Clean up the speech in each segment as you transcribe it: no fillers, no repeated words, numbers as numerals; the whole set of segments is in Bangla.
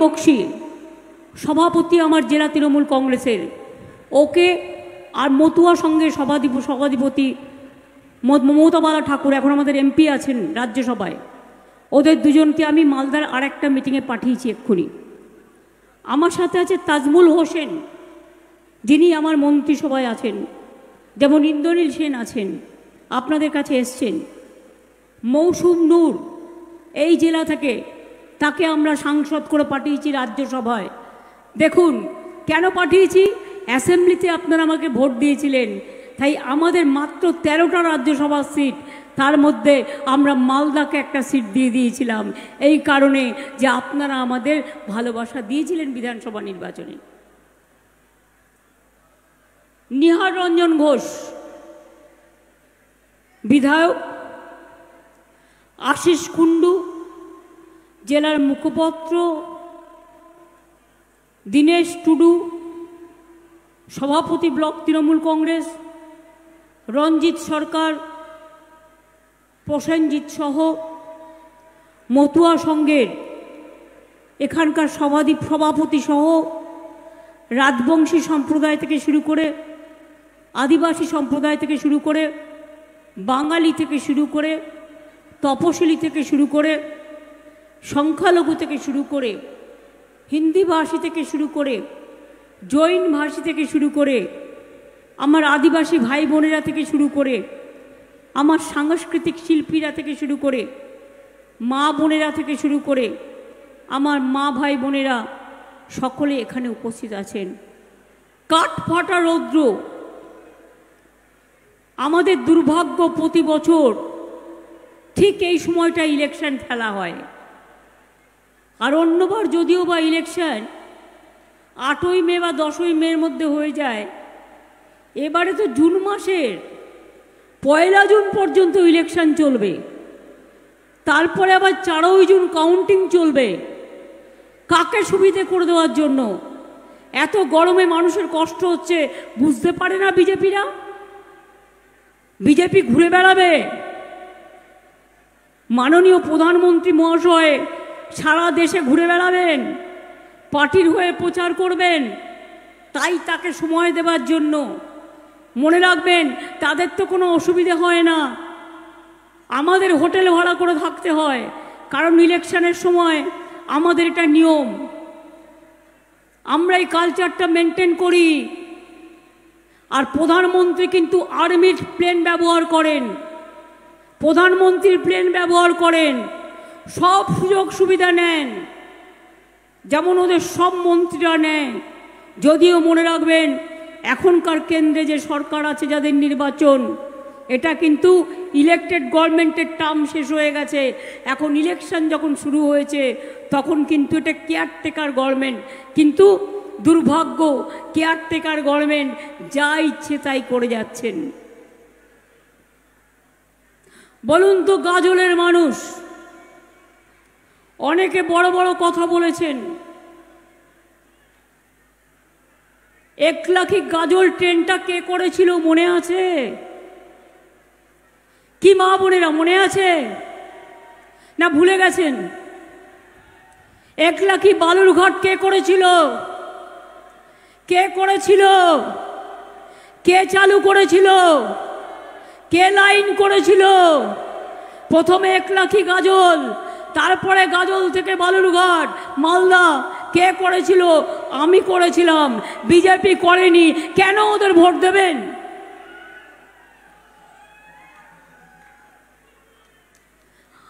বক্সি সভাপতি আমার জেলা তৃণমূল কংগ্রেসের, ওকে আর মতুয়া সঙ্গে সভাধিপতি মমতা বালা ঠাকুর এখন আমাদের এমপি আছেন রাজ্যসভায়, ওদের দুজনকে আমি মালদার আর একটা মিটিংয়ে পাঠিয়েছি এক্ষুনি। আমার সাথে আছে তাজমুল হোসেন, যিনি আমার মন্ত্রিসভায় আছেন, যেমন ইন্দ্রনীল সেন আছেন, আপনাদের কাছে এসছেন। মৌসুম নূর এই জেলা থেকে, তাকে আমরা সাংসদ করে পাঠিয়েছি রাজ্যসভায়। দেখুন কেন পাঠিয়েছি, অ্যাসেম্বলিতে আপনারা আমাকে ভোট দিয়েছিলেন, তাই আমাদের মাত্র 13টা রাজ্যসভার সিট, তার মধ্যে আমরা মালদাকে একটা সিট দিয়ে দিয়েছিলাম এই কারণে যে আপনারা আমাদের ভালোবাসা দিয়েছিলেন বিধানসভা নির্বাচনে। নিহার রঞ্জন ঘোষ বিধায়ক, আশিস কুণ্ডু জেলার মুখপত্র, দীনেশ টুডু সভাপতি ব্লক তৃণমূল কংগ্রেস, রঞ্জিত সরকার, প্রসেনজিৎ সহ মতুয়া সংঘের এখানকার সভাপতি সহ রাজবংশী সম্প্রদায় থেকে শুরু করে, আদিবাসী সম্প্রদায় থেকে শুরু করে, বাঙালি থেকে শুরু করে, তপশিলি থেকে শুরু করে, সংখ্যালঘু থেকে শুরু করে, হিন্দি ভাষী থেকে শুরু করে, জৈন ভাষী থেকে শুরু করে, আমার আদিবাসী ভাই বোনেরা থেকে শুরু করে, আমার সাংস্কৃতিক শিল্পীরা থেকে শুরু করে, মা বোনেরা থেকে শুরু করে, আমার মা ভাই বোনেরা সকলে এখানে উপস্থিত আছেন। কাঠফাটা রৌদ্র, আমাদের দুর্ভাগ্য প্রতি বছর ঠিক এই সময়টা ইলেকশন খেলা হয়। আর অন্যবার যদিও বা ইলেকশন 8ই মে বা 10ই মের মধ্যে হয়ে যায়, এবারে তো জুন মাসের 1 জুন পর্যন্ত ইলেকশন চলবে, তারপরে আবার 4ই জুন কাউন্টিং চলবে। কাকে সুবিধে করে দেওয়ার জন্য? এত গরমে মানুষের কষ্ট হচ্ছে বুঝতে পারে না বিজেপিরা? বিজেপি ঘুরে বেড়াবে, মাননীয় প্রধানমন্ত্রী মহাশয় সারা দেশে ঘুরে বেড়াবেন, পার্টির হয়ে প্রচার করবেন, তাই তাকে সময় দেওয়ার জন্য। মনে রাখবেন, তাদের তো কোনো অসুবিধে হয় না, আমাদের হোটেল ভাড়া করে থাকতে হয়, কারণ ইলেকশনের সময় আমাদের এটা নিয়ম, আমরা এই কালচারটা মেনটেন করি। আর প্রধানমন্ত্রী কিন্তু আর্মির প্লেন ব্যবহার করেন, প্রধানমন্ত্রীর প্লেন ব্যবহার করেন, সব সুযোগ সুবিধা নেন, যেমন ওদের সব মন্ত্রীরা নেয়। যদিও মনে রাখবেন, এখনকার কেন্দ্রে যে সরকার আছে, যাদের নির্বাচন, এটা কিন্তু ইলেকটেড গভর্নমেন্টের টার্ম শেষ হয়ে গেছে। এখন ইলেকশন যখন শুরু হয়েছে তখন কিন্তু এটা কেয়ারটেকার গভর্নমেন্ট। কিন্তু দুর্ভাগ্য, কেয়ারটেকার গভর্নমেন্ট যা ইচ্ছে তাই করে যাচ্ছেন। বলুন তো, গাজলের মানুষ অনেকে বড় বড় কথা বলেছেন। 1 লাখি গাজল ট্রেনটা কে করেছিল মনে আছে? কি মা বোনেরা মনে আছে না ভুলে গেছেন? 1 লাখি বালুরঘাট কে করেছিল? কে করেছিল? কে চালু করেছিল? কে লাইন করেছিল? প্রথমে 1 লাখি গাজল, তারপরে গাজল থেকে বালুরঘাট, মালদা। কে করেছিল? আমি করেছিলাম, বিজেপি করেনি। কেন ওদের ভোট দেবেন?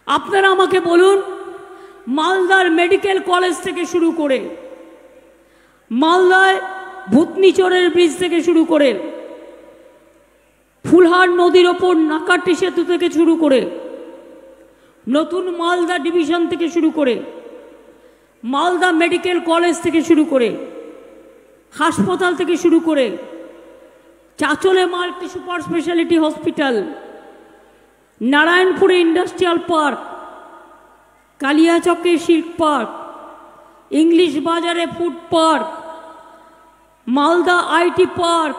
আপনারা আমাকে বলুন, মালদার মেডিকেল কলেজ থেকে শুরু করে, মালদায় ভূতনিচরের ব্রিজ থেকে শুরু করে, ফুলহার নদীর ওপর নাকাটি সেতু থেকে শুরু করে, নতুন মালদা ডিভিশন থেকে শুরু করে, মালদা মেডিকেল কলেজ থেকে শুরু করে, হাসপাতাল থেকে শুরু করে, চাচলে মাল্টি সুপার স্পেশালিটি হসপিটাল, নারায়ণপুরে ইন্ডাস্ট্রিয়াল পার্ক, কালিয়াচকে সিল্ক পার্ক, ইংলিশ বাজারে food park, Malda IT park,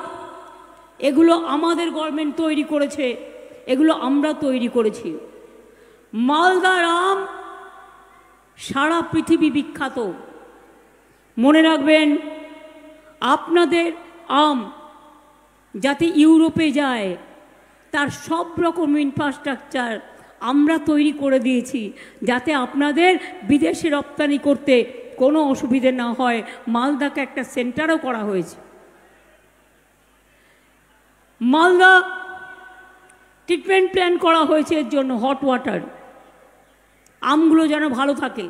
এগুলো আমাদের গভর্নমেন্ট তৈরি করেছে, এগুলো আমরা তৈরি করেছি। মালদার আম সারা পৃথিবী বিখ্যাত, মনে রাখবেন, আপনাদের আম যাতে ইউরোপে যায় তার সব রকম ইনফ্রাস্ট্রাকচার আমরা তৈরি করে দিয়েছি, যাতে আপনাদের বিদেশে রপ্তানি করতে কোনো অসুবিধে না হয়। মালদাকে একটা সেন্টারও করা হয়েছে। মালদা ট্রিটমেন্ট প্ল্যান করা হয়েছে এর জন্য, হট ওয়াটার, আমগুলো যেন ভালো থাকে।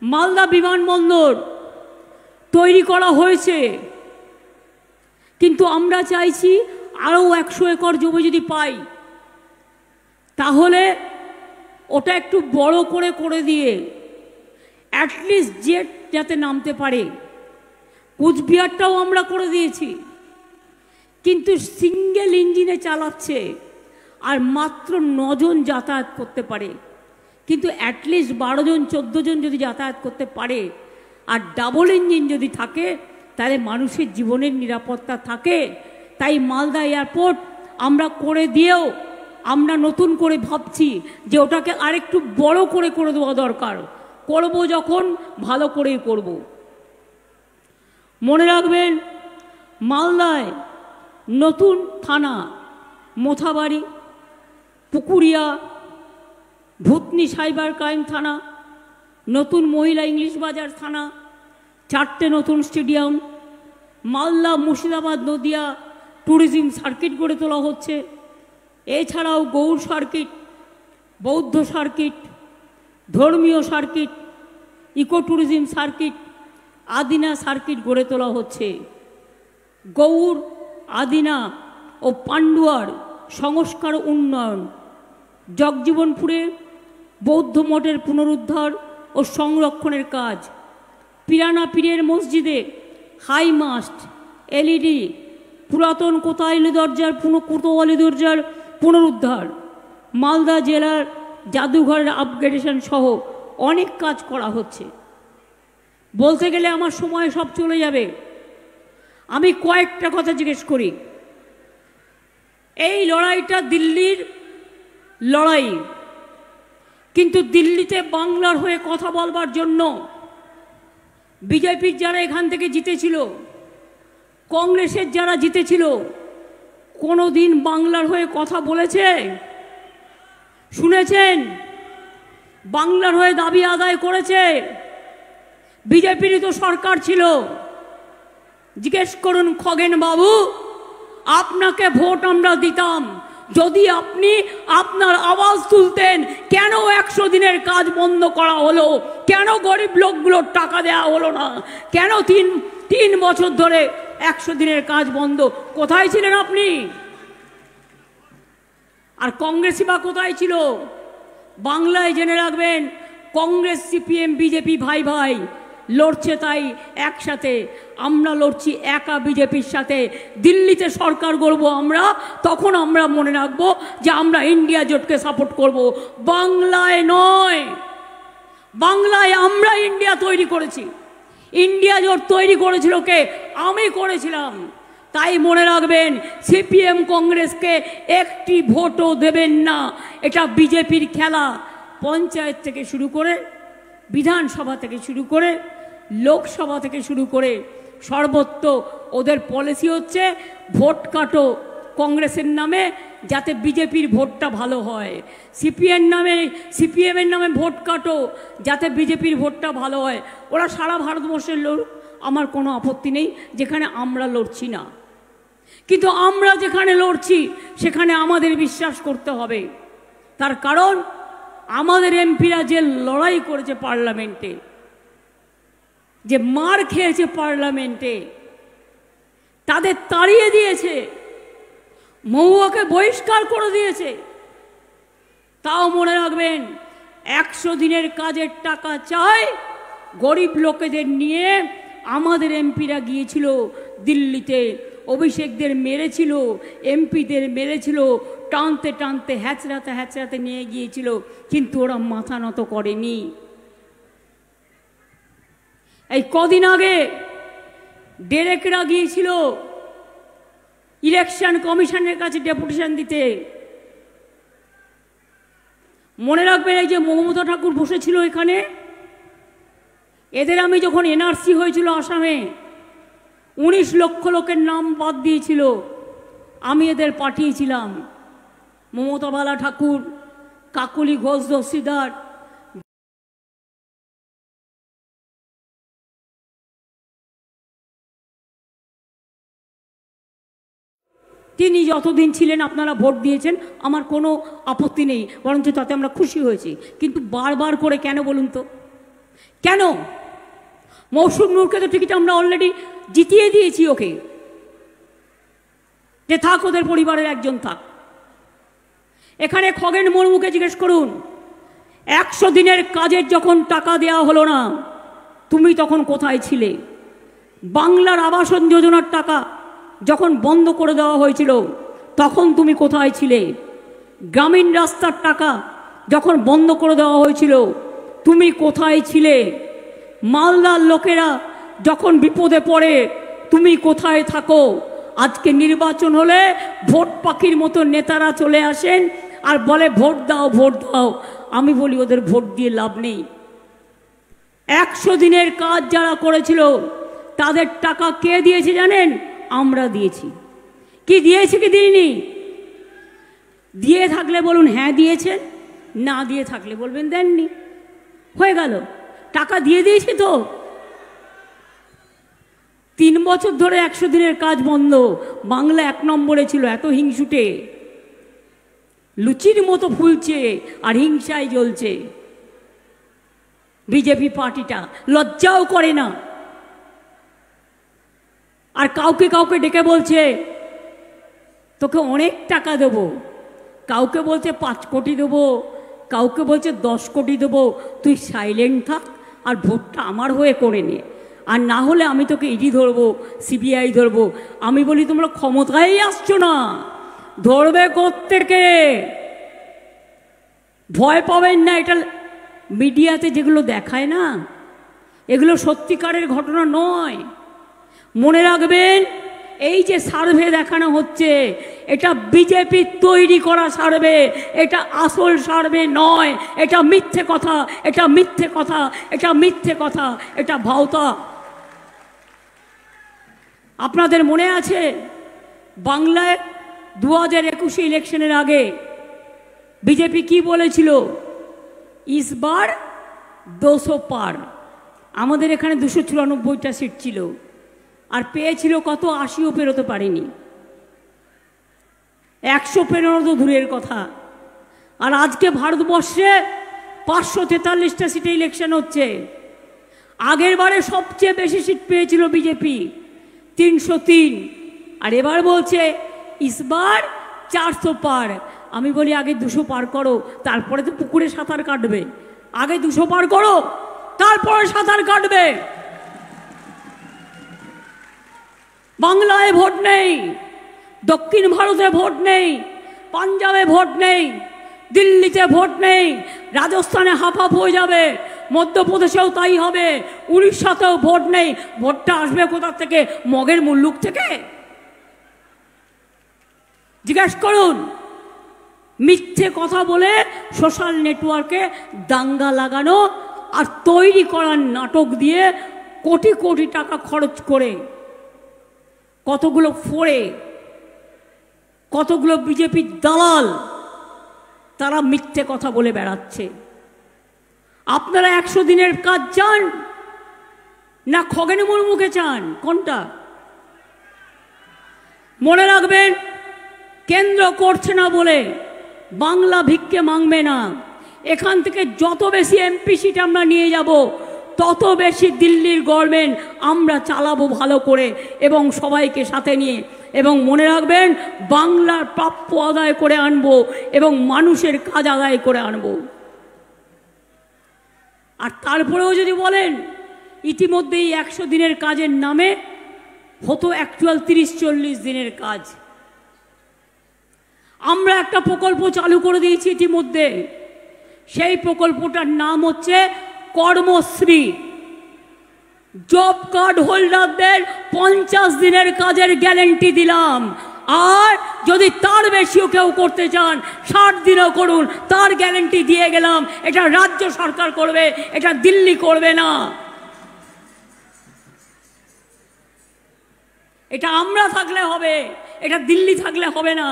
মালদা বিমানবন্দর তৈরি করা হয়েছে, কিন্তু আমরা চাইছি আরও 100 একর জমি যদি পাই তাহলে ওটা একটু বড় করে দিয়ে অ্যাটলিস্ট জেট যাতে নামতে পারে। কুচবিহারটাও আমরা করে দিয়েছি, কিন্তু সিঙ্গেল ইঞ্জিনে চালাচ্ছে আর মাত্র 9 জন যাতায়াত করতে পারে। কিন্তু অ্যাটলিস্ট 12 জন 14 জন যদি যাতায়াত করতে পারে আর ডাবল ইঞ্জিন যদি থাকে তাহলে মানুষের জীবনের নিরাপত্তা থাকে। তাই মালদা এয়ারপোর্ট আমরা করে দিয়েও আমরা নতুন করে ভাবছি যে ওটাকে আরেকটু বড় করে দেওয়া দরকার। করব যখন ভালো করেই করব। মনে রাখবেন, মালদায় নতুন থানা, মোথাবাড়ি, পুকুরিয়া, ভূতনি সাইবার ক্রাইম থানা, নতুন মহিলা ইংলিশ বাজার থানা, 4টে নতুন stadium, Malda Murshidabad Nadia tourism circuit গড়ে তোলা হচ্ছে। এছাড়াও গৌড় সার্কিট, বৌদ্ধ সার্কিট, ধর্মীয় circuit, eco tourism circuit, Adina circuit গড়ে তোলা হচ্ছে। গৌড়, আদিনা ও পান্ডুয়ার সংস্কার উন্নয়ন, জগজীবনপুরে বৌদ্ধ মঠের পুনরুদ্ধার ও সংরক্ষণের কাজ, পিরানা পীরের মসজিদে হাই মাস্ট, এলইডি, পুরাতন কোতোয়ালি দরজার পুনরুদ্ধার, মালদা জেলার জাদুঘরের আপগ্রেডেশন সহ অনেক কাজ করা হচ্ছে। বলতে গেলে আমার সময় সব চলে যাবে, আমি কয়েকটা কথা জিজ্ঞেস করি। এই লড়াইটা দিল্লির লড়াই, কিন্তু দিল্লিতে বাংলার হয়ে কথা বলবার জন্য বিজেপির যারা এখান থেকে জিতেছিল, কংগ্রেসের যারা জিতেছিল, কোনো দিন বাংলার হয়ে কথা বলেছে? শুনেছেন? বাংলার হয়ে দাবি আদায় করেছে? বিজেপিরই তো সরকার ছিল। জিজ্ঞেস করুন খগেন বাবু, আপনাকে ভোট আমরা দিতাম যদি আপনি আপনার আওয়াজ তুলতেন। কেন 100 দিনের কাজ বন্ধ করা হলো? কেন গরিব লোকগুলোর টাকা দেওয়া হলো না? কেন তিন বছর ধরে 100 দিনের কাজ বন্ধ? কোথায় ছিলেন আপনি? আর কংগ্রেসই বা কোথায় ছিল? বাংলায় জেনে রাখবেন, কংগ্রেস, সিপিএম, বিজেপি ভাই ভাই লড়ছে, তাই একসাথে। আমরা লড়ছি একা বিজেপির সাথে। দিল্লিতে সরকার গড়ব আমরা, তখন আমরা মনে রাখবো যে আমরা ইন্ডিয়া জোটকে সাপোর্ট করব, বাংলায় নয়। বাংলায় আমরা ইন্ডিয়া তৈরি করেছি। ইন্ডিয়া জোট তৈরি করেছিল কে? আমি করেছিলাম। তাই মনে রাখবেন, সিপিএম কংগ্রেসকে একটি ভোটও দেবেন না। এটা বিজেপির খেলা। পঞ্চায়েত থেকে শুরু করে, বিধানসভা থেকে শুরু করে, লোকসভা থেকে শুরু করে সর্বত্র ওদের পলিসি হচ্ছে ভোট কাটো কংগ্রেসের নামে, যাতে বিজেপির ভোটটা ভালো হয়। সিপিএমের নামে ভোট কাটো যাতে বিজেপির ভোটটা ভালো হয়। ওরা সারা ভারতবর্ষের লড়ুক, আমার কোনো আপত্তি নেই, যেখানে আমরা লড়ছি না। কিন্তু আমরা যেখানে লড়ছি সেখানে আমাদের বিশ্বাস করতে হবে। তার কারণ আমাদের এমপিরা যে লড়াই করেছে পার্লামেন্টে, যে মার খেয়েছে পার্লামেন্টে, তাদের তাড়িয়ে দিয়েছে, মহুয়াকে বহিষ্কার করে দিয়েছে। তাও মনে রাখবেন, 100 দিনের কাজের টাকা চাই, গরিব লোকেদের নিয়ে আমাদের এমপিরা গিয়েছিল দিল্লিতে, অভিষেকদের মেরেছিল, এমপিদের মেরেছিল, টানতে টানতে হ্যাচড়াতে নিয়ে গিয়েছিল, কিন্তু ওরা মাথা নত করেনি। এই কদিন আগে ডেরেকরা গিয়েছিল ইলেকশন কমিশনের কাছে ডেপুটেশন দিতে। মনে রাখবেন, এই যে মমতা ঠাকুর বসেছিল এখানে, এদের আমি যখন এনআরসি হয়েছিল আসামে 19 লক্ষ লোকের নাম বাদ দিয়েছিল, আমি এদের পাঠিয়েছিলাম। মমতা বালা ঠাকুর, কাকলি ঘোষ দস্তিদার, তিনি যতদিন ছিলেন আপনারা ভোট দিয়েছেন, আমার কোনো আপত্তি নেই, বরঞ্চ তাতে আমরা খুশি হয়েছি। কিন্তু বারবার করে কেন বলুন তো, কেন? মৌসুম নূরকে তো টিকিট আমরা অলরেডি জিতিয়ে দিয়েছি ওকে, যে থাক, ওদের পরিবারের একজন থাক। এখানে খগেন মুর্মুকে জিজ্ঞেস করুন, 100 দিনের কাজের যখন টাকা দেওয়া হলো না, তুমি তখন কোথায় ছিলে? বাংলার আবাসন যোজনার টাকা যখন বন্ধ করে দেওয়া হয়েছিল, তখন তুমি কোথায় ছিলে? গ্রামীণ রাস্তার টাকা যখন বন্ধ করে দেওয়া হয়েছিল, তুমি কোথায় ছিলে? মালদার লোকেরা যখন বিপদে পড়ে, তুমি কোথায় থাকো? আজকে নির্বাচন হলে ভোট পাখির মতো নেতারা চলে আসেন আর বলে ভোট দাও, ভোট দাও। আমি বলি ওদের ভোট দিয়ে লাভ নেই। 100 দিনের কাজ যারা করেছিল তাদের টাকা কে দিয়েছে জানেন? আমরা দিয়েছি। কি দিয়েছে কি দিইনি? দিয়ে থাকলে বলুন হ্যাঁ দিয়েছেন, না দিয়ে থাকলে বলবেন দেননি। হয়ে গেল, টাকা দিয়ে দিয়েছি তো। 3 বছর ধরে 100 দিনের কাজ বন্ধ। বাংলা 1 নম্বরে ছিল, এত হিংসুটে, লুচির মতো ফুলছে আর হিংসায় জ্বলছে। বিজেপি পার্টিটা লজ্জাও করে না, আর কাউকে কাউকে ডেকে বলছে তোকে অনেক টাকা দেবো, কাউকে বলছে 5 কোটি দেবো, কাউকে বলছে 10 কোটি দেবো, তুই সাইলেন্ট থাক আর ভোটটা আমার হয়ে করে নে, আর না হলে আমি তোকে ইডি ধরবো, সিবিআই ধরবো। আমি বলি তোমরা ক্ষমতায় আসছো না, ধরবে কোত্থেকে? ভয় পাবেন না। এটা মিডিয়াতে যেগুলো দেখায় না, এগুলো সত্যিকারের ঘটনা নয়। মনে রাখবেন, এই যে সার্ভে দেখানো হচ্ছে, এটা বিজেপি তৈরি করা সার্ভে, এটা আসল সার্ভে নয়। এটা মিথ্যে কথা, এটা মিথ্যে কথা, এটা মিথ্যে কথা, এটা ভাওতা। আপনাদের মনে আছে বাংলায় 2021 ইলেকশনের আগে বিজেপি কি বলেছিল? ইস বার 200 পার। আমাদের এখানে 294টা সিট ছিল, আর পেয়েছিল কত? 80ও পেরোতে পারেনি। 100 পেরোনো তো দূরের কথা। আর আজকে ভারতবর্ষে 543টা সিটে ইলেকশন হচ্ছে। আগের বারে সবচেয়ে বেশি সিট পেয়েছিল বিজেপি, 303, আর এবার বলছে ইসবার 400 পার। আমি বলি আগে 200 পার করো, তারপরে তো পুকুরে সাঁতার কাটবে। আগে 200 পার করো, তারপরে সাঁতার কাটবে। বাংলায় ভোট নেই, দক্ষিণ ভারতে ভোট নেই, পাঞ্জাবে ভোট নেই, দিল্লিতে ভোট নেই, রাজস্থানে হাফ হাফ হয়ে যাবে, মধ্যপ্রদেশেও তাই হবে, উড়িষ্যাতেও ভোট নেই। ভোটটা আসবে কোথা থেকে? মগের মুল্লুক থেকে? জিজ্ঞেস করুন। মিথ্যে কথা বলে সোশ্যাল নেটওয়ার্কে দাঙ্গা লাগানো আর তৈরি করার নাটক দিয়ে কোটি কোটি টাকা খরচ করে কতগুলো ফোড়ে, কতগুলো বিজেপির দালাল, তারা মিথ্যে কথা বলে বেড়াচ্ছে। আপনারা 100 দিনের কাজ চান না খগেন মুর্মুকে চান? কোনটা? মনে রাখবেন, কেন্দ্র করছে না বলে বাংলা ভিক্ষে মাংবে না। এখান থেকে যত বেশি এমপি সিট আমরা নিয়ে যাব, তত বেশি দিল্লির গভর্নমেন্ট আমরা চালাবো ভালো করে এবং সবাইকে সাথে নিয়ে। এবং মনে রাখবেন, বাংলার প্রাপ্য আদায় করে আনবো এবং মানুষের কাজ আদায় করে আনবো। আর তারপরেও যদি বলেন ইতিমধ্যেই 100 দিনের কাজের নামে হতো অ্যাকচুয়াল 30-40 দিনের কাজ। আমরা একটা প্রকল্প চালু করে দিয়েছি ইতিমধ্যে। সেই প্রকল্পটার নাম হচ্ছে কর্মশ্রী। জব কার্ড হোল্ডারদের 50 দিনের কাজের গ্যারান্টি দিলাম। আর যদি তার বেশিও কেউ করতে চান, 60 দিনও করুন, তার গ্যারান্টি দিয়ে গেলাম। এটা রাজ্য সরকার করবে, এটা দিল্লি করবে না। এটা আমরা থাকলে হবে, এটা দিল্লি থাকলে হবে না।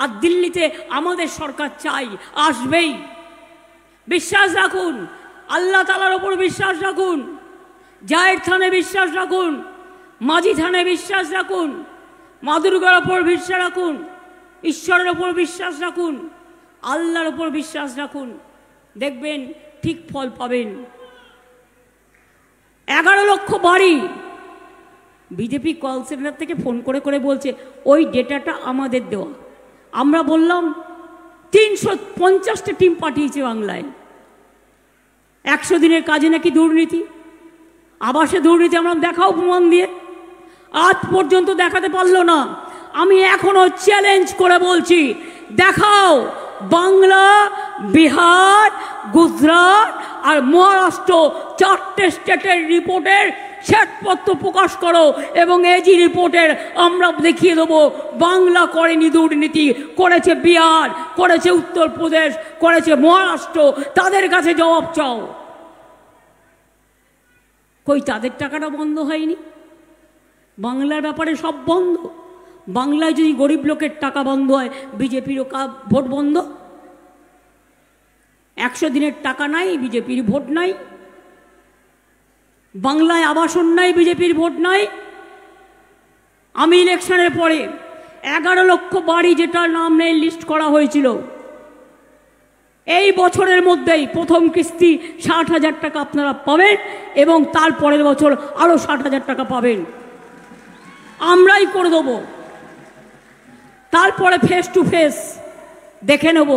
আর দিল্লিতে আমাদের সরকার চাই, আসবেই। বিশ্বাস রাখুন, আল্লাহ তাআলার ওপর বিশ্বাস রাখুন, জায়ের থানে বিশ্বাস রাখুন, মাঝি থানে বিশ্বাস রাখুন, মা দুর্গার ওপর বিশ্বাস রাখুন, ঈশ্বরের ওপর বিশ্বাস রাখুন, আল্লাহর ওপর বিশ্বাস রাখুন, দেখবেন ঠিক ফল পাবেন। 11 লক্ষ বাড়ি বিজেপি কল সেন্টার থেকে ফোন করে করে বলছে ওই ডেটাটা আমাদের দেওয়া। আমরা বললাম 350টা টিম পাঠিয়েছে বাংলায়। 100 দিনের কাজে নাকি দুর্নীতি, আবাসে দুর্নীতি। আমরা দেখাও প্রমাণ দিয়ে, আজ পর্যন্ত দেখাতে পারলো না। আমি এখনো চ্যালেঞ্জ করে বলছি, দেখাও। বাংলা, বিহার, গুজরাট আর মহারাষ্ট্র 4টে স্টেটের রিপোর্টের শ্বেতপত্র প্রকাশ করো এবং এজি রিপোর্টের আমরা দেখিয়ে দেবো বাংলা করেনি দুর্নীতি, করেছে বিহার, করেছে উত্তরপ্রদেশ, করেছে মহারাষ্ট্র। তাদের কাছে জবাব চাও। কই তাদের টাকাটা বন্ধ হয়নি? বাংলার ব্যাপারে সব বন্ধ। বাংলায় যদি গরিব লোকের টাকা বন্ধ হয়, বিজেপিরও ভোট বন্ধ। 100 দিনের টাকা নাই, বিজেপির ভোট নাই। বাংলায় আবাসন নাই, বিজেপির ভোট নাই। আমি ইলেকশনের পরে 11 লক্ষ বাড়ি যেটার নাম নেই লিস্ট করা হয়েছিল, এই বছরের মধ্যেই প্রথম কিস্তি 60,000 টাকা আপনারা পাবেন এবং তার পরের বছর আরো 60,000 টাকা পাবেন। আমরাই করে দেবো। তারপরে ফেস টু ফেস দেখে নেব।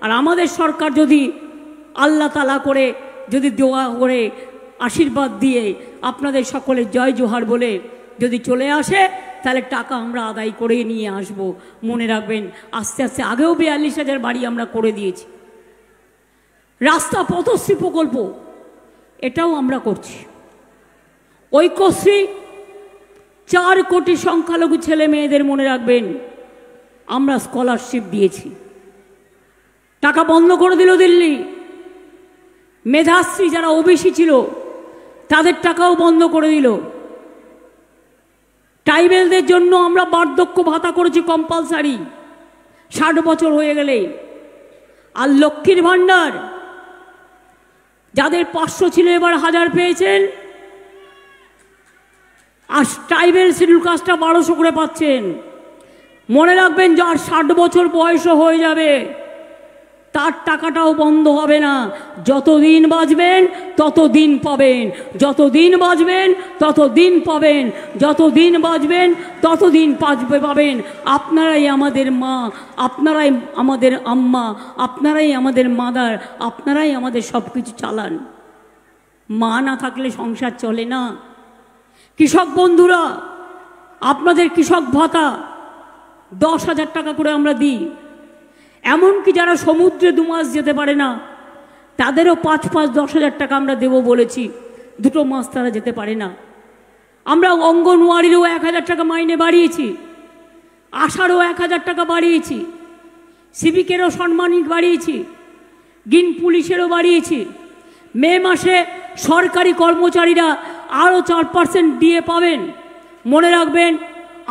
আর আমাদের সরকার যদি আল্লাহ তাআলা করে, যদি দোয়া করে, আশীর্বাদ দিয়ে, আপনাদের সকলের জয় জোহার বলে যদি চলে আসে, তাহলে টাকা আমরা আদায় করে নিয়ে আসব। মনে রাখবেন, আস্তে আস্তে আগেও 42,000 বাড়ি আমরা করে দিয়েছি। রাস্তা পথশ্রী প্রকল্প এটাও আমরা করছি। ঐক্যশ্রী 4 কোটি সংখ্যালঘু ছেলে মেয়েদের মনে রাখবেন আমরা স্কলারশিপ দিয়েছি। টাকা বন্ধ করে দিল দিল্লি। মেধাশ্রী যারা ওবিসি ছিল তাদের টাকাও বন্ধ করে দিল। ট্রাইবেলদের জন্য আমরা বার্ধক্য ভাতা করেছি কম্পালসারি 60 বছর হয়ে গেলে। আর লক্ষ্মীর ভাণ্ডার যাদের 500 ছিল এবার 1000 পেয়েছেন। আর ট্রাইবেল শিডিউল কাস্টটা 1200 করে পাচ্ছেন। মনে রাখবেন, যার 60 বছর বয়স হয়ে যাবে তার টাকাটাও বন্ধ হবে না। যতদিন বাঁচবেন ততদিন পাবেন, যতদিন বাঁচবেন ততদিন পাবেন, যতদিন বাঁচবেন ততদিন পাবেন। আপনারাই আমাদের মা, আপনারাই আমাদের আম্মা, আপনারাই আমাদের মাদার, আপনারাই আমাদের সব কিছু চালান। মা না থাকলে সংসার চলে না। কৃষক বন্ধুরা, আপনাদের কৃষক ভাতা 10,000 টাকা করে আমরা দিই। এমনকি যারা সমুদ্রে 2 মাস যেতে পারে না তাদেরও 5-10,000 টাকা আমরা দেব বলেছি। 2 মাস তারা যেতে পারে না। আমরা অঙ্গনওয়াড়িরও 1,000 টাকা মাইনে বাড়িয়েছি, আশারও 1,000 টাকা বাড়িয়েছি, সিভিকেরও সম্মানিত বাড়িয়েছি, গ্রিন পুলিশেরও বাড়িয়েছি। মে মাসে সরকারি কর্মচারীরা আরও 4% দিয়ে পাবেন। মনে রাখবেন,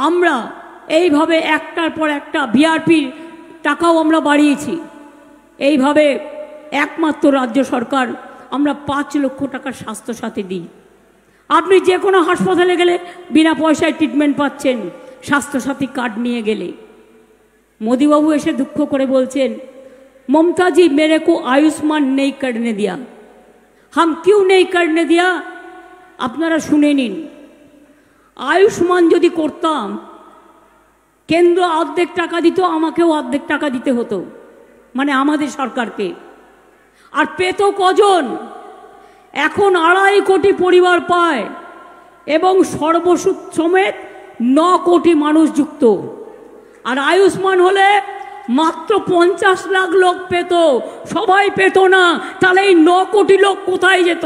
আমরা এইভাবে একটার পর একটা ভিআরপির টাকাও আমরা বাড়িয়েছি। এইভাবে একমাত্র রাজ্য সরকার আমরা 5 লক্ষ টাকার স্বাস্থ্যসাথী দিই। আপনি যে কোনো হাসপাতালে গেলে বিনা পয়সায় ট্রিটমেন্ট পাচ্ছেন স্বাস্থ্যসাথী কার্ড নিয়ে গেলে। মোদিবাবু এসে দুঃখ করে বলছেন, মমতাজি मेरे को आयुष्मान नहीं करने दिया। हम क्यों नहीं करने दिया? আপনারা শুনে নিন। আয়ুষ্মান যদি করতাম, কেন্দ্র অর্ধেক টাকা দিত, আমাকেও অর্ধেক টাকা দিতে হতো, মানে আমাদের সরকারকে। আর পেত কজন? এখন 2.5 কোটি পরিবার পায় এবং সর্বসুখ সমেত 9 কোটি মানুষ যুক্ত। আর আয়ুষ্মান হলে মাত্র 50 লাখ লোক পেত, সবাই পেত না। তাহলে এই 9 কোটি লোক কোথায় যেত?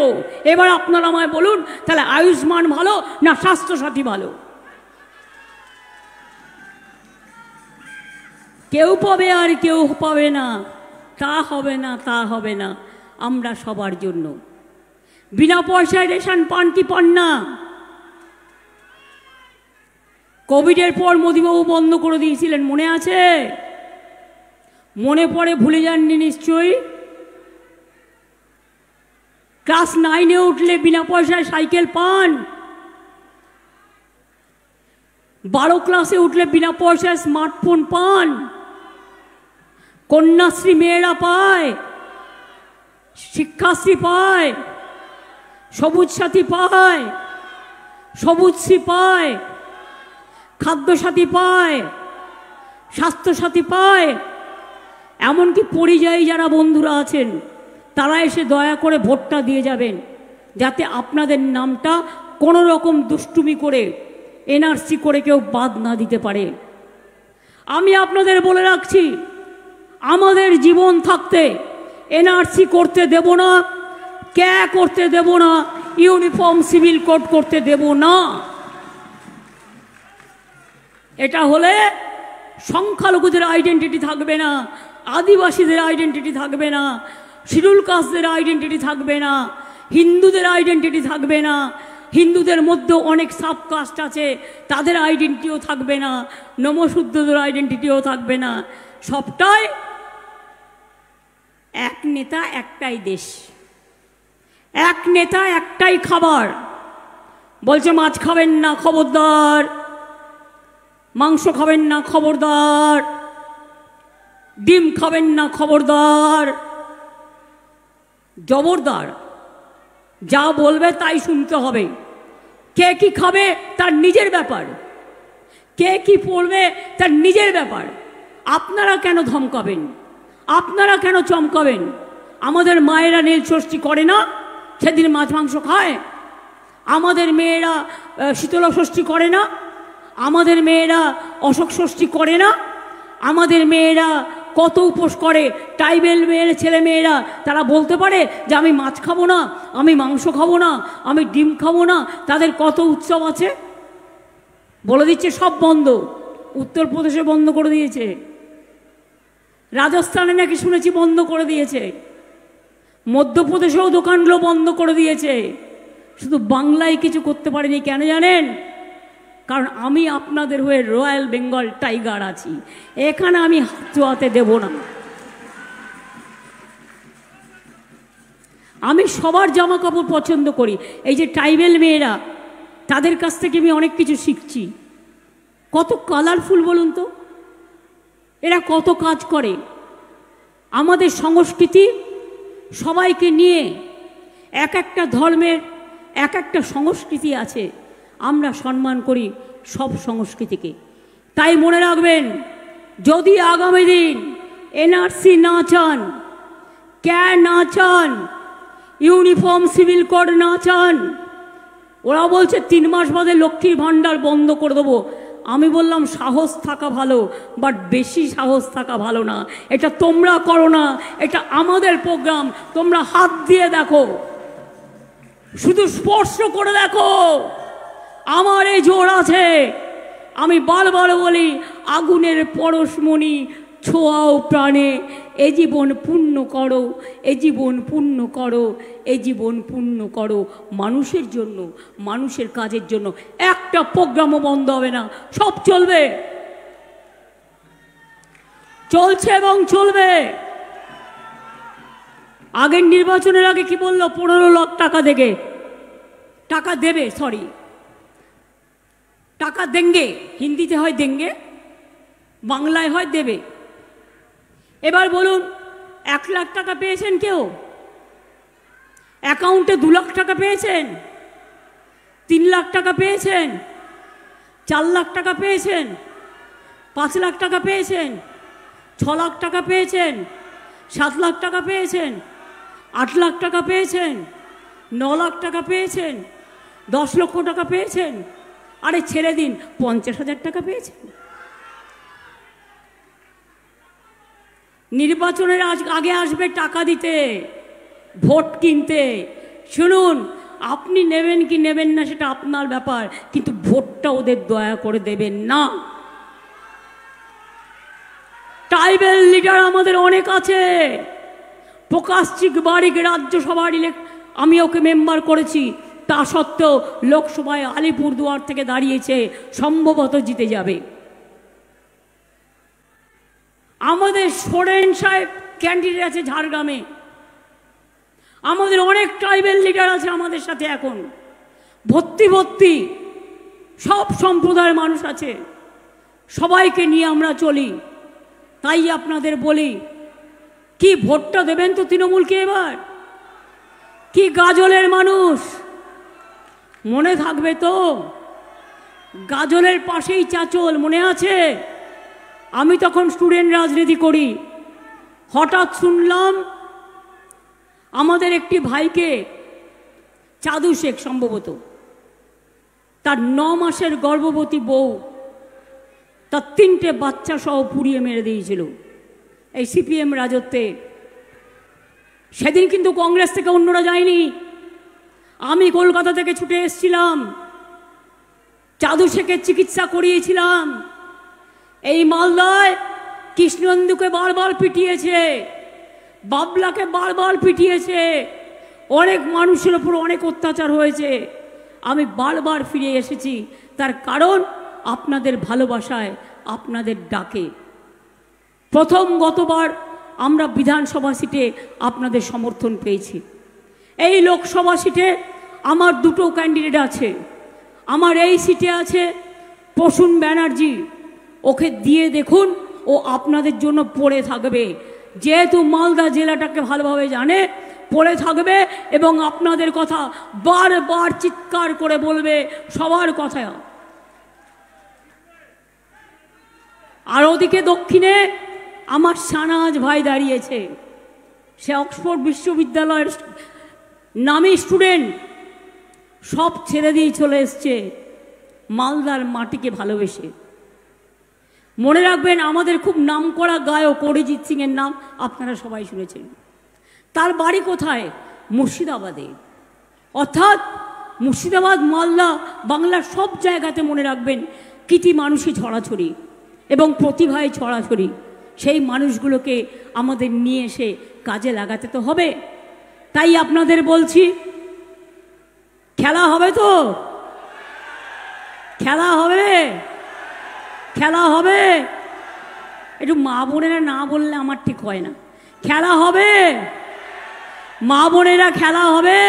এবার আপনারা আমায় বলুন, তাহলে আয়ুষ্মান ভালো না স্বাস্থ্যসাথী ভালো? কেউ পাবে আর কেউ পাবে না, তা হবে না, তা হবে না। আমরা সবার জন্য। বিনা পয়সায় রেশন পান কি পান না? কোভিডের পর মোদিবাবু বন্ধ করে দিয়েছিলেন, মনে আছে? মনে পড়ে? ভুলে যাননি নিশ্চয়ই। ক্লাস 9-এ উঠলে বিনা পয়সায় সাইকেল পান, 12 ক্লাসে উঠলে বিনা পয়সায় স্মার্টফোন পান, কন্যাশ্রী মেয়েরা পায়, শিক্ষাশ্রী পায়, সবুজ সাথী পায়, সবুজশ্রী পায়, খাদ্যসাথী পায়, স্বাস্থ্যসাথী পায়। এমনকি পরিযায়ী যারা বন্ধুরা আছেন তারা এসে দয়া করে ভোটটা দিয়ে যাবেন, যাতে আপনাদের নামটা কোনো রকম দুষ্টুমি করে এনআরসি করে কেউ বাদ না দিতে পারে। আমি আপনাদের বলে রাখছি, আমাদের জীবন থাকতে এনআরসি করতে দেব না, ক্যা করতে দেব না, ইউনিফর্ম সিভিল কোড করতে দেব না। এটা হলে সংখ্যালঘুদের আইডেন্টিটি থাকবে না, আদিবাসীদের আইডেন্টিটি থাকবে না, শিডিউল কাস্টদের আইডেন্টিটি থাকবে না, হিন্দুদের আইডেন্টিটি থাকবে না, হিন্দুদের মধ্যেও অনেক সাব কাস্ট আছে তাদের আইডেন্টিটিও থাকবে না, নমশূদ্রদের আইডেন্টিটিও থাকবে না। সবটাই এক নেতা একটাই দেশ, এক নেতা একটাই খাবার। বলছে মাছ খাবেন না খবরদার, মাংস খাবেন না খবরদার, ডিম খাবেন না খবরদার, জবরদার। যা বলবে তাই শুনতে হবে। কে কি খাবে তার নিজের ব্যাপার, কে কি পড়বে তার নিজের ব্যাপার। আপনারা কেন ধমকাবেন, আপনারা কেন চমকাবেন? আমাদের মায়েরা নীল ষষ্ঠী করে না, সেদিন মাছ মাংস খায়। আমাদের মেয়েরা শীতলা ষষ্ঠী করে না, আমাদের মেয়েরা অশোক ষষ্ঠী করে না, আমাদের মেয়েরা কত উপোস করে। ট্রাইবেল মেয়ের ছেলে মেয়েরা তারা বলতে পারে যে আমি মাছ খাবো না, আমি মাংস খাবো না, আমি ডিম খাবো না। তাদের কত উৎসব আছে। বলে দিচ্ছে সব বন্ধ। উত্তরপ্রদেশে বন্ধ করে দিয়েছে, রাজস্থানে নাকি শুনেছি বন্ধ করে দিয়েছে, মধ্যপ্রদেশেও দোকানগুলো বন্ধ করে দিয়েছে। শুধু বাংলায় কিছু করতে পারেনি। কেন জানেন? কারণ আমি আপনাদের হয়ে রয়্যাল বেঙ্গল টাইগার আছি, এখানে আমি হাত চোয়াতে দেব না। আমি সবার জামা কাপড় পছন্দ করি। এই যে ট্রাইবেল মেয়েরা, তাদের কাছ থেকে আমি অনেক কিছু শিখছি। কত কালারফুল বলুন তো, এরা কত কাজ করে। আমাদের সংস্কৃতি সবাইকে নিয়ে, এক একটা ধর্মের এক একটা সংস্কৃতি আছে, আমরা সম্মান করি সব সংস্কৃতিকে। তাই মনে রাখবেন, যদি আগামী দিন এনআরসি না চান, ক্যা না চান, ইউনিফর্ম সিভিল কোড না চান, ওরা বলছে 3 মাস বাদে লক্ষ্মীর ভাণ্ডার বন্ধ করে দেবো। আমি বললাম সাহস থাকা ভালো, বাট বেশি সাহস থাকা ভালো না। এটা তোমরা করো না, এটা আমাদের প্রোগ্রাম। তোমরা হাত দিয়ে দেখো, শুধু স্পর্শ করে দেখো, আমার এই জোর আছে। আমি বারবার বলি, আগুনের পরশমণি ছোঁয়াও প্রাণে, এ জীবন পূর্ণ করো, এ জীবন পূর্ণ করো, এ জীবন পূর্ণ করো। মানুষের জন্য, মানুষের কাজের জন্য একটা প্রোগ্রামও বন্ধ হবে না, সব চলবে, চলছে এবং চলবে। আগের নির্বাচনের আগে কি বললো? 15 লাখ টাকা দেবে, টাকা দেবে, সরি টাকা দেঙ্গে, হিন্দিতে হয় দেঙ্গে, বাংলায় হয় দেবে। এবার বলুন, 1 লাখ টাকা পেয়েছেন কেউ? অ্যাকাউন্টে 2 লাখ টাকা পেয়েছেন? 3 লাখ টাকা পেয়েছেন? 4 লাখ টাকা পেয়েছেন? 5 লাখ টাকা পেয়েছেন? 6 লাখ টাকা পেয়েছেন? 7 লাখ টাকা পেয়েছেন? 8 লাখ টাকা পেয়েছেন? 9 লাখ টাকা পেয়েছেন? 10 লক্ষ টাকা পেয়েছেন? আরে ছেড়ে দিন, 50,000 টাকা পেয়েছেন? নির্বাচনের আগে আসবে টাকা দিতে, ভোট কিনতে। শুনুন, আপনি নেবেন কি নেবেন না সেটা আপনার ব্যাপার, কিন্তু ভোটটা ওদের দয়া করে দেবেন না। ট্রাইবেল লিডার আমাদের অনেক আছে। প্রকাশ চিক বারিক রাজ্যসভার আমি ওকে মেম্বার করেছি, তা সত্ত্বেও লোকসভায় আলিপুরদুয়ার থেকে দাঁড়িয়েছে, সম্ভবত জিতে যাবে। আমাদের সোরেন সাহেব ক্যান্ডিডেট আছে ঝাড়গ্রামে, আমাদের অনেক ট্রাইবেল লিডার আছে আমাদের সাথে, এখন ভর্তি ভর্তি সব সম্প্রদায়ের মানুষ আছে, সবাইকে নিয়ে আমরা চলি। তাই আপনাদের বলি, কি ভোটটা দেবেন তো তৃণমূলকে এবার? কি গাজলের মানুষ, মনে থাকবে তো? গাজলের পাশেই চাচল, মনে আছে? আমি তখন স্টুডেন্ট রাজনীতি করি, হঠাৎ শুনলাম আমাদের একটি ভাইকে, চাদু শেখ সম্ভবত, তার 9 মাসের গর্ভবতী বউ তার 3টে বাচ্চা সহ পুড়িয়ে মেরে দিয়েছিল এই সিপিএম রাজত্বে। সেদিন কিন্তু কংগ্রেস থেকে অন্যরা যায়নি, আমি কলকাতা থেকে ছুটে এসেছিলাম, চাদু শেখের চিকিৎসা করিয়েছিলাম। এই মালদায় কৃষ্ণেন্দুকে বারবার পিটিয়েছে, বাবলাকে বারবার পিটিয়েছে, অনেক মানুষের উপর অনেক অত্যাচার হয়েছে। আমি বারবার ফিরে এসেছি, তার কারণ আপনাদের ভালোবাসায়, আপনাদের ডাকে। প্রথম গতবার আমরা বিধানসভা সিটে আপনাদের সমর্থন পেয়েছি। এই লোকসভা সিটে আমার 2টো ক্যান্ডিডেট আছে। আমার এই সিটে আছে প্রসূন ব্যানার্জি, ওকে দিয়ে দেখুন, ও আপনাদের জন্য পড়ে থাকবে, যেহেতু মালদা জেলাটাকে ভালোভাবে জানে, পড়ে থাকবে এবং আপনাদের কথা বারবার চিৎকার করে বলবে, সবার কথা। আর ওদিকে দক্ষিণে আমার শাহনাজ ভাই দাঁড়িয়েছে, সে অক্সফোর্ড বিশ্ববিদ্যালয়ের নামী স্টুডেন্ট, সব ছেড়ে দিয়ে চলে এসছে মালদার মাটিকে ভালোবেসে। মনে রাখবেন, আমাদের খুব নামকরা গায়ক অরিজিৎ সিংয়ের নাম আপনারা সবাই শুনেছেন। তার বাড়ি কোথায়? মুর্শিদাবাদে। অর্থাৎ মুর্শিদাবাদ, মালদা, বাংলার সব জায়গাতে মনে রাখবেন কৃতি মানুষই ছড়াছড়ি এবং প্রতিভায় ছড়াছড়ি। সেই মানুষগুলোকে আমাদের নিয়ে এসে কাজে লাগাতে তো হবে। তাই আপনাদের বলছি, খেলা হবে তো? খেলা হবে, খেলা হবে। একটু মা বোনেরা না বললে আমার ঠিক হয় না। খেলা হবে, মা বোনেরা খেলা হবে,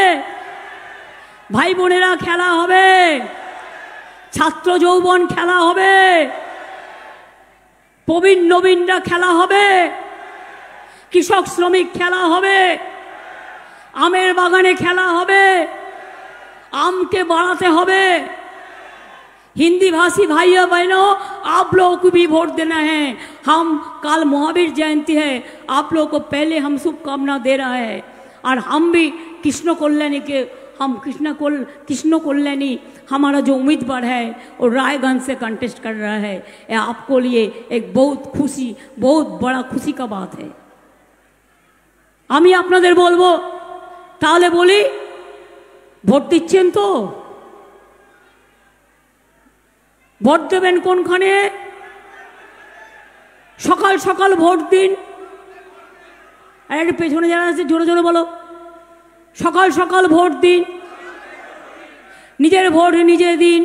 ভাই বোনেরা খেলা হবে, ছাত্র যৌবন খেলা হবে, প্রবীণ নবীনরা খেলা হবে, কৃষক শ্রমিক খেলা হবে, আমের বাগানে খেলা হবে, আমকে বাড়াতে হবে। हिंदी भाषी भाइयों बहनों, आप लोगों को भी वोट देना है। हम कल महावीर जयंती है, आप लोगों को पहले हम शुभकामना दे रहा है। और हम भी कृष्ण कल्याणी के, हम कृष्ण कल्याणी हमारा जो उम्मीदवार है वो रायगंज से कंटेस्ट कर रहा है। ये आपको लिए एक बहुत खुशी, बहुत बड़ा खुशी का बात है। আমি আপনাদের বলবো, তাহলে বলি, ভোট দিচ্ছেন তো? ভোট দেবেন কোনখানে? সকাল সকাল ভোট দিন। আর একটু পেছনে যারা আছে জোরে জোরে বলো, সকাল সকাল ভোট দিন, নিজের ভোট নিজে দিন।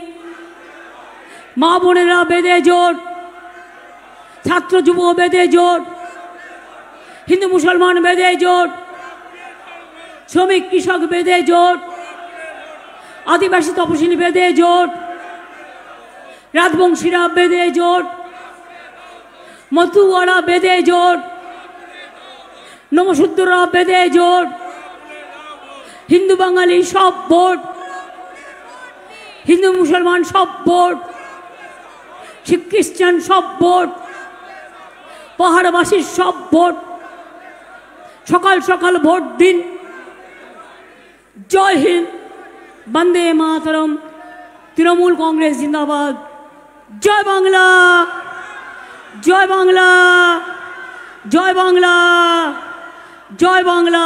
মা বোনেরা বেঁধে জোট, ছাত্র যুব বেঁধে জোট, হিন্দু মুসলমান বেঁধে জোট, শ্রমিক কৃষক বেঁধে জোট, আদিবাসী তপশিলি বেঁধে জোট, রাজবংশীরা বেঁধে জোট, মতুয়ারা বেঁধে জোট, নমশূদ্ররা বেঁধে জোট, হিন্দু বাঙালি সব ভোট, হিন্দু মুসলমান সব ভোট, শিখ খ্রিস্টান সব ভোট, পাহাড়বাসীর সব ভোট। সকাল সকাল ভোট দিন। জয় হিন্দ, বন্দে মাতরম, তৃণমূল কংগ্রেস জিন্দাবাদ। জয় বাংলা, জয় বাংলা, জয় বাংলা, জয় বাংলা।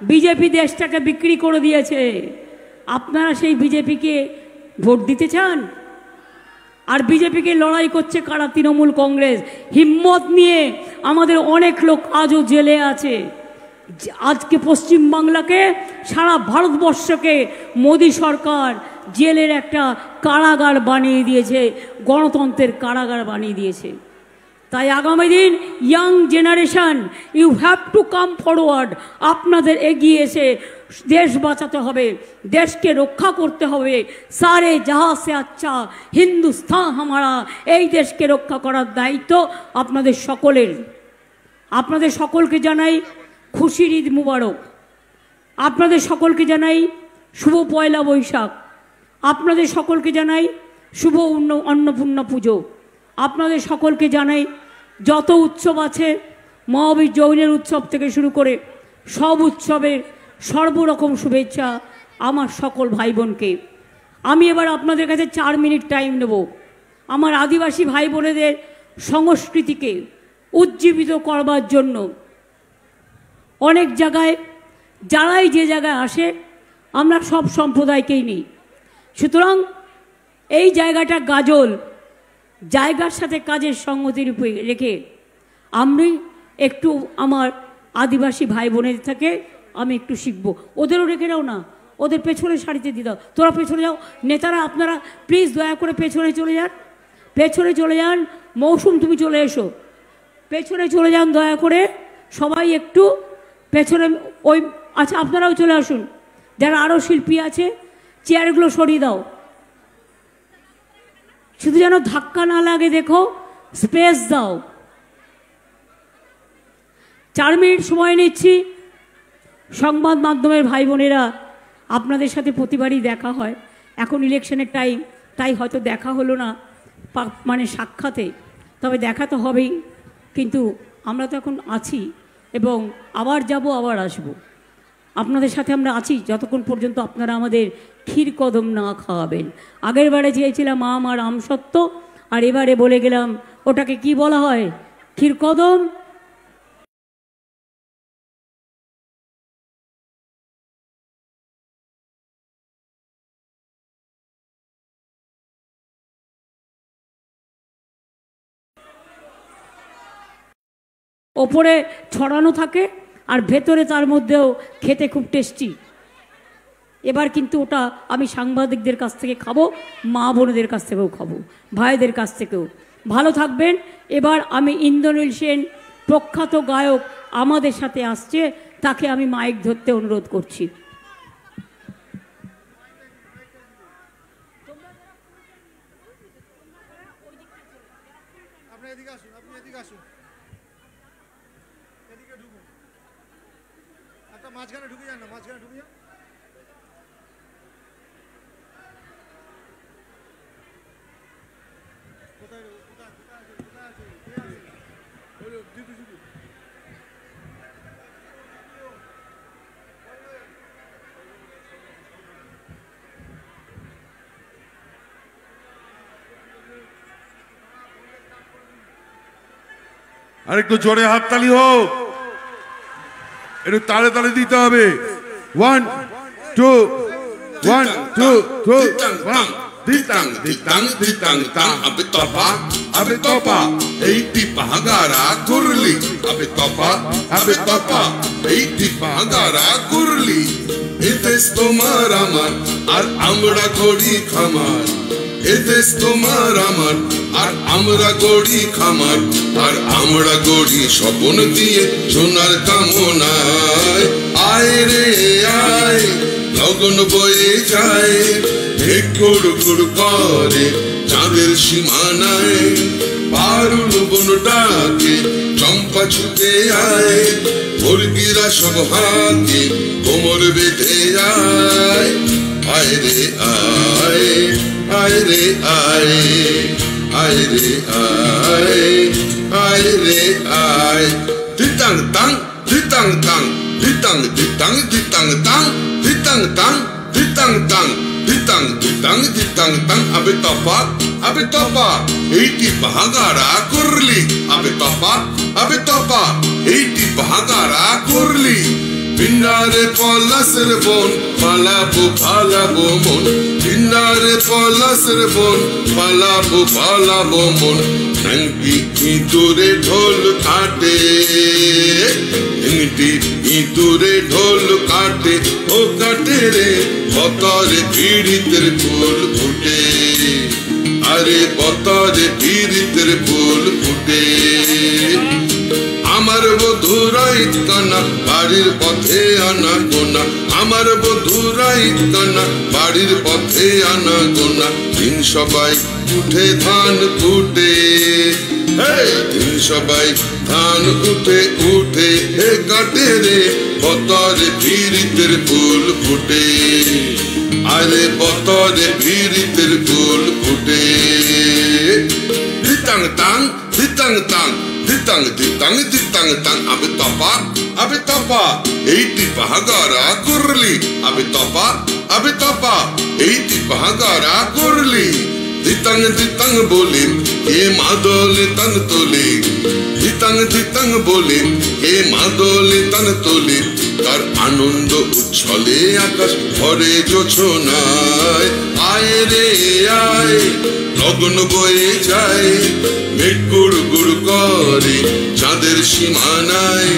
বিজেপি দেশটাকে বিক্রি করে দিয়েছে, আপনারা সেই বিজেপিকে ভোট দিতে চান? আর বিজেপিকে লড়াই করছে কারা? তৃণমূল কংগ্রেস। হিম্মত নিয়ে আমাদের অনেক লোক আজও জেলে আছে, আজকে পশ্চিমবাংলাকে, সারা ভারতবর্ষকে মোদী সরকার জেলের একটা কারাগার বানিয়ে দিয়েছে, গণতন্ত্রের কারাগার বানিয়ে দিয়েছে। তাই আগামী দিন young generation, you have to come forward. আপনাদের এগিয়ে এসে দেশ বাঁচাতে হবে, দেশকে রক্ষা করতে হবে। সারে জাহাঁ সে আচ্ছা হিন্দুস্তান হামারা, এই দেশকে রক্ষা করার দায়িত্ব আপনাদের সকলের। আপনাদের সকলকে জানাই খুশির ঈদ মুবারক। আপনাদের সকলকে জানাই শুভ পয়লা বৈশাখ। আপনাদের সকলকে জানাই শুভ অন্নপূর্ণা পুজো। আপনাদের সকলকে জানাই যত উৎসব আছে, মহাবীর জৈনের উৎসব থেকে শুরু করে সব উৎসবের সর্বরকম শুভেচ্ছা আমার সকল ভাই বোনকে। আমি এবার আপনাদের কাছে 4 মিনিট টাইম নেব আমার আদিবাসী ভাই বোনেদের সংস্কৃতিকে উজ্জীবিত করবার জন্য। অনেক জায়গায় যারাই যে জায়গায় আসে আমরা সব সম্প্রদায়কেই নিই, সুতরাং এই জায়গাটা গাজল, জায়গার সাথে কাজের সঙ্গতি রেখে আমি একটু আমার আদিবাসী ভাই বোনের থেকে আমি একটু শিখবো। ওদেরও রেখে দাও না, ওদের পেছনে সারিতে দিয়ে দাও, তোরা পেছনে যাও। নেতারা আপনারা প্লিজ দয়া করে পেছনে চলে যান, পেছনে চলে যান। মৌসুম তুমি চলে এসো, পেছনে চলে যান দয়া করে সবাই একটু পেছনে। ওই আচ্ছা আপনারাও চলে আসুন, যারা আরও শিল্পী আছে চেয়ারগুলো সরিয়ে দাও, শুধু যেন ধাক্কা না লাগে, দেখো স্পেস দাও। 4 মিনিট সময় নিচ্ছি। সংবাদ মাধ্যমের ভাই বোনেরা, আপনাদের সাথে প্রতিবারই দেখা হয়, এখন ইলেকশনের টাইম তাই হয়তো দেখা হলো না মানে সাক্ষাতে, তবে দেখা তো হবেই। কিন্তু আমরা তো এখন আছি এবং আবার যাব আবার আসব। আপনাদের সাথে আমরা আছি যতক্ষণ পর্যন্ত আপনারা আমাদের ক্ষীর কদম না খাওয়াবেন। আগের বারে চেয়েছিলাম আম আর আমসত্ত্ব, আর এবারে বলে গেলাম ওটাকে কি বলা হয়, ক্ষীর কদম। ওপরে ছড়ানো থাকে আর ভেতরে তার মধ্যেও খেতে খুব টেস্টি। এবার কিন্তু ওটা আমি সাংবাদিকদের কাছ থেকে খাবো, মা বোনদের কাছ থেকেও খাবো, ভাইদের কাছ থেকেও। ভালো থাকবেন। এবার আমি ইন্দ্রনীল সেন, প্রখ্যাত গায়ক আমাদের সাথে আসছে, তাকে আমি মাইক ধরতে অনুরোধ করছি। মাঝখানে ঢুকে যান না, মাঝখানে ঢুকে যান। কোথায় কোথায় কোথায় আছে, কোথায় আছে, কে আছে? বলো দিদি দিদি। আরেকটু জোরে হাততালি হোক, একটু তালে তালে দিতে হবে। 1 2 1 2 3 ditang ditang ditang tang abe topa ei tipahagara kurli abe topa ei tipahagara kurli etes tomar amar ar amra kori khamar etes tomar amar আর আমরা গড়ি খামার, আর আমরা গড়ি স্বপন দিয়ে সোনার কামনায়। আয় রে আয় লগন বয়ে যায়, ঢেক গুড় গুড় করে চাঁদের সীমানায়। পারুল বন ডাকে চম্পা ছুটে আয়, মুরগিরা সব হাতে কোমর বেঁধে যায়। আয় রে আয়, আয় রে আয়, আয় রে আয়, আয় রে আয়। ditang tang ditang tang ditang ditang ditang tang ditang tang ditang tang ditang ditang ditang tang abe topa eiti bahagara kurli abe topa eiti bahagara kurli ভিন্নারে পলাশের বন পালাবো পালাবো মন, ভিন্নারে পলাশের বন পালাবো পালাবো মন। ঢাঙ্কি ইঁদুরে ঢোল কাটে, ঢাঙ্কি ইঁদুরে ঢোল কাটে, ও কাটে রে বতরে পীড়িতের ফুল ফুটে, আরে বতরে পীড়িতের ফুল ফুটে। আমার বধুরাই কানা বাড়ির পথে আনা গোনা, আমার বধুরাই কানা বাড়ির পথে আনা গোনা। দিন সবাই উঠে ধান কুটে, দিন সবাই ধান উঠে উঠে হে কাটে রে বতরে পীড়িতের ফুল ফুটে, আরে বতরে পীড়িতের ফুল ফুটে। ধিতাং তাং ধিতাং তাং ditang ditang ditang tang abe topa eiti pahagara kurli abe topa eiti pahagara kurli ditang ditang bolim ke madole tan toli ditang ditang bolim ke madole tan toli তার আনন্দ উচ্ছলে আকাশ ভরে জোছনায় আয় রে আয় লগন বয়ে যায় মেঘ গুড় গুড় করে চাঁদের সীমানায়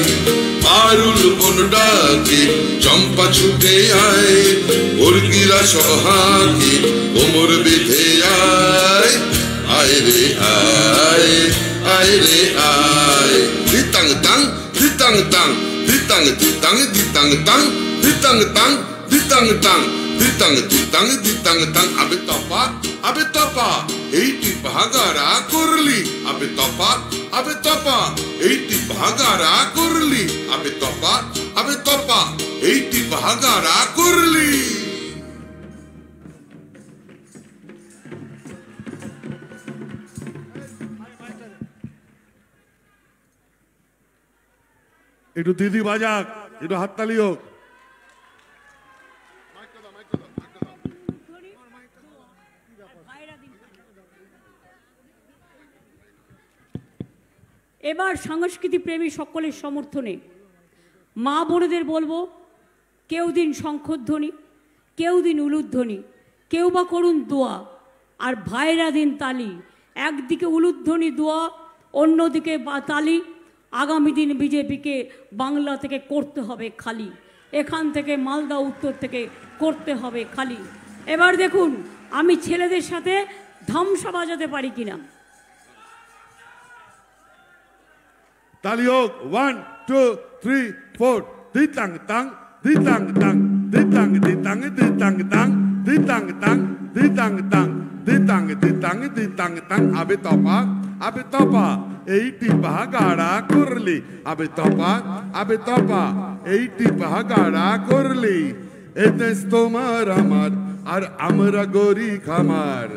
পারুল বন ডাকে চম্পা ছুটে আয় মুরগিরা সহাকে কোমর বেঁধে আয় আয় রে আয় আয় রে আয় ধিতাং তাং ধিতাং তাং ditang ditang ditang tang ditang tang ditang tang ditang ditang ditang tang abe topa eiti pahagara kurli abe topa eiti pahagara kurli abe topa eiti pahagara kurli। একটু দিদি বাজাক, একটু হাততালি হোক। এবার সংস্কৃতি প্রেমী সকলের সমর্থনে মা বোনেদের বলবো, কেউ দিন শঙ্খধ্বনি, কেউ দিন উলুধ্বনি, কেউ বা করুন দোয়া, আর ভাইরা দিন তালি। একদিকে উলুধ্বনি দোয়া, অন্যদিকে বা তালি। আগামী দিন বিজেপিকে বাংলা থেকে করতে হবে খালি, এখান থেকে মালদা উত্তর থেকে করতে হবে খালি। এবার দেখুন আমি ছেলেদের সাথে ধামসা বাজাতে পারি কিনা। তালি হোক, 1 2 3 4 ditang tang ditang tang ditang ditang ditang tang ditang tang ditang tang ditang ditang ditang tang abe topa eiti pahagara kurli abe topa eiti pahagara kurli। এদেশ তোমার আমার আর আমরা গরি খামার,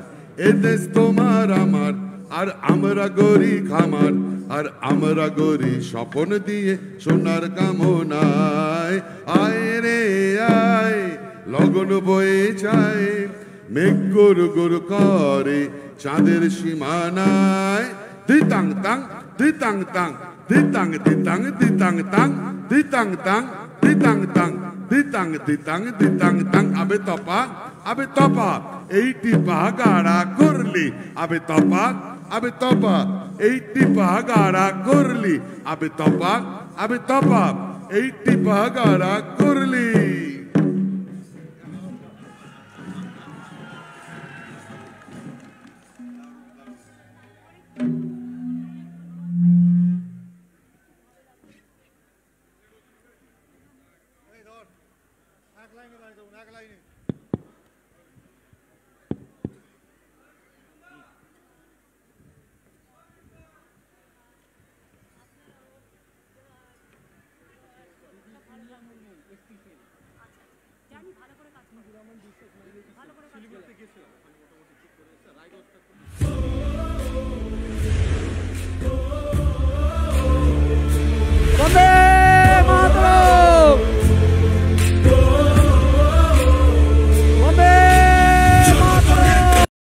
এদেশ তোমার আমার আর আমরা গরি খামার, আর আমরা গরি স্বপন দিয়ে সোনার কামনায় আয় রে আয় লগন বয়ে যায় মেঘ গুর গুর করে চাঁদের সীমানায়। ditang tang ditang tang ditang ditang ditang tang ditang tang ditang tang ditang ditang ditang tang abe topa eiti pahagara kurli abe topa eiti pahagara kurli abe topa eiti pahagara kurli। ভালো করে